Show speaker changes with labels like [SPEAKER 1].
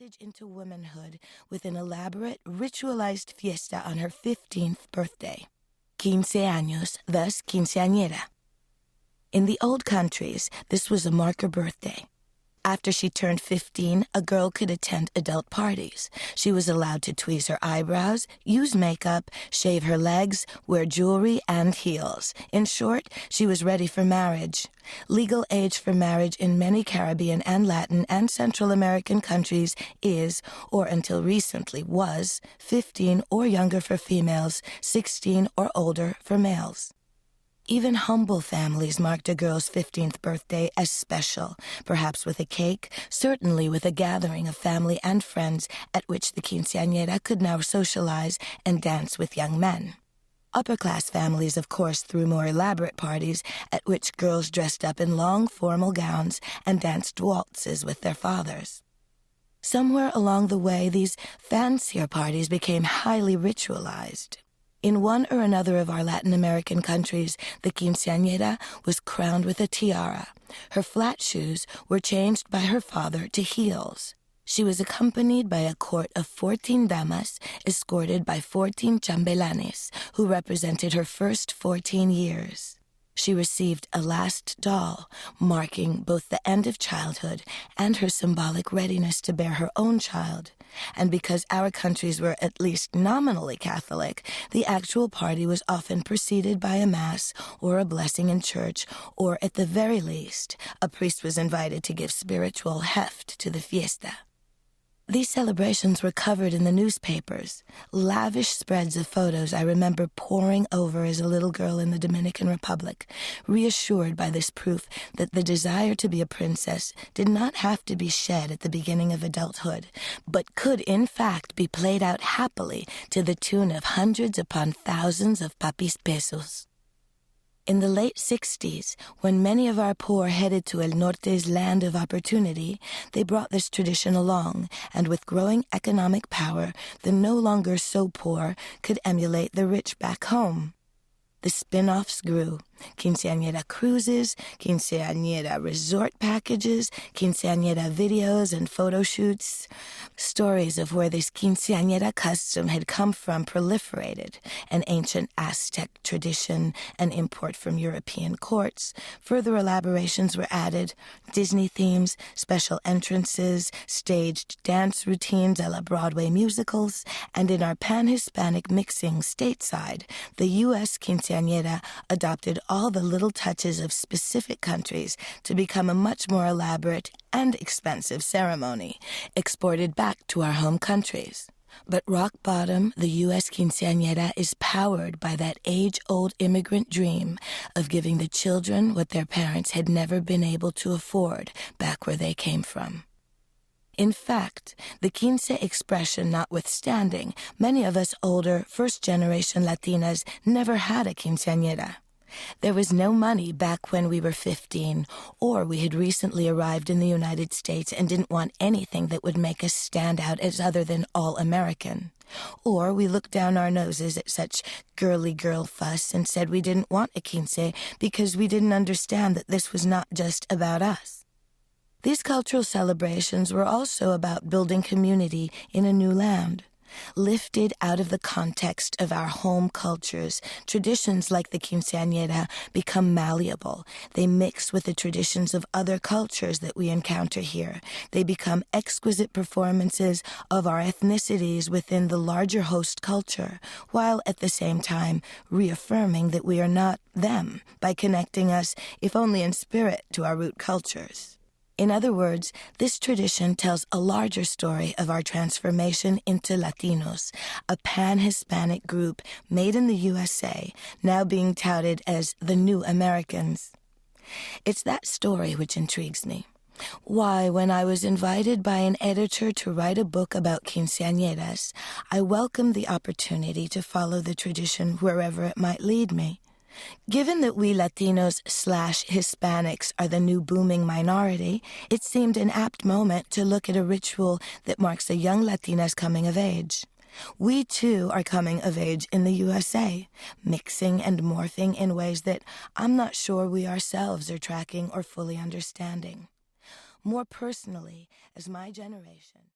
[SPEAKER 1] passage into womanhood with an elaborate, ritualized fiesta on her 15th birthday. 15 años, thus quinceañera. In the old countries, this was a marker birthday. After she turned 15, a girl could attend adult parties. She was allowed to tweeze her eyebrows, use makeup, shave her legs, wear jewelry, and heels. In short, she was ready for marriage. Legal age for marriage in many Caribbean and Latin and Central American countries is, or until recently was, 15 or younger for females, 16 or older for males. Even humble families marked a girl's 15th birthday as special, perhaps with a cake, certainly with a gathering of family and friends at which the quinceañera could now socialize and dance with young men. Upper-class families, of course, threw more elaborate parties at which girls dressed up in long formal gowns and danced waltzes with their fathers. Somewhere along the way, these fancier parties became highly ritualized. In one or another of our Latin American countries, the quinceañera was crowned with a tiara. Her flat shoes were changed by her father to heels. She was accompanied by a court of 14 damas, escorted by 14 chambelanes, who represented her first 14 years. She received a last doll, marking both the end of childhood and her symbolic readiness to bear her own child. And because our countries were at least nominally Catholic, the actual party was often preceded by a mass or a blessing in church, or at the very least, a priest was invited to give spiritual heft to the fiesta. These celebrations were covered in the newspapers. Lavish spreads of photos I remember poring over as a little girl in the Dominican Republic, reassured by this proof that the desire to be a princess did not have to be shed at the beginning of adulthood, but could in fact be played out happily to the tune of hundreds upon thousands of papis pesos. In the late 60s, when many of our poor headed to El Norte's land of opportunity, they brought this tradition along, and with growing economic power, the no longer so poor could emulate the rich back home. The spin-offs grew. Quinceañera cruises, quinceañera resort packages, quinceañera videos and photo shoots. Stories of where this quinceañera custom had come from proliferated. An ancient Aztec tradition, an import from European courts. Further elaborations were added. Disney themes, special entrances, staged dance routines a la Broadway musicals, and in our pan-Hispanic mixing stateside, the U.S. quinceañera adopted all the little touches of specific countries to become a much more elaborate and expensive ceremony, exported back to our home countries. But rock bottom, the U.S. quinceañera is powered by that age-old immigrant dream of giving the children what their parents had never been able to afford back where they came from. In fact, the quince expression notwithstanding, many of us older, first-generation Latinas never had a quinceañera. There was no money back when we were 15, or we had recently arrived in the United States and didn't want anything that would make us stand out as other than all-American. Or we looked down our noses at such girly girl fuss and said we didn't want a quince because we didn't understand that this was not just about us. These cultural celebrations were also about building community in a new land. Lifted out of the context of our home cultures, traditions like the quinceañera become malleable. They mix with the traditions of other cultures that we encounter here. They become exquisite performances of our ethnicities within the larger host culture, while at the same time reaffirming that we are not them by connecting us, if only in spirit, to our root cultures. In other words, this tradition tells a larger story of our transformation into Latinos, a pan-Hispanic group made in the USA, now being touted as the new Americans. It's that story which intrigues me. Why, when I was invited by an editor to write a book about quinceañeras, I welcomed the opportunity to follow the tradition wherever it might lead me. Given that we Latinos/Hispanics are the new booming minority, it seemed an apt moment to look at a ritual that marks a young Latina's coming of age. We, too, are coming of age in the USA, mixing and morphing in ways that I'm not sure we ourselves are tracking or fully understanding. More personally, as my generation...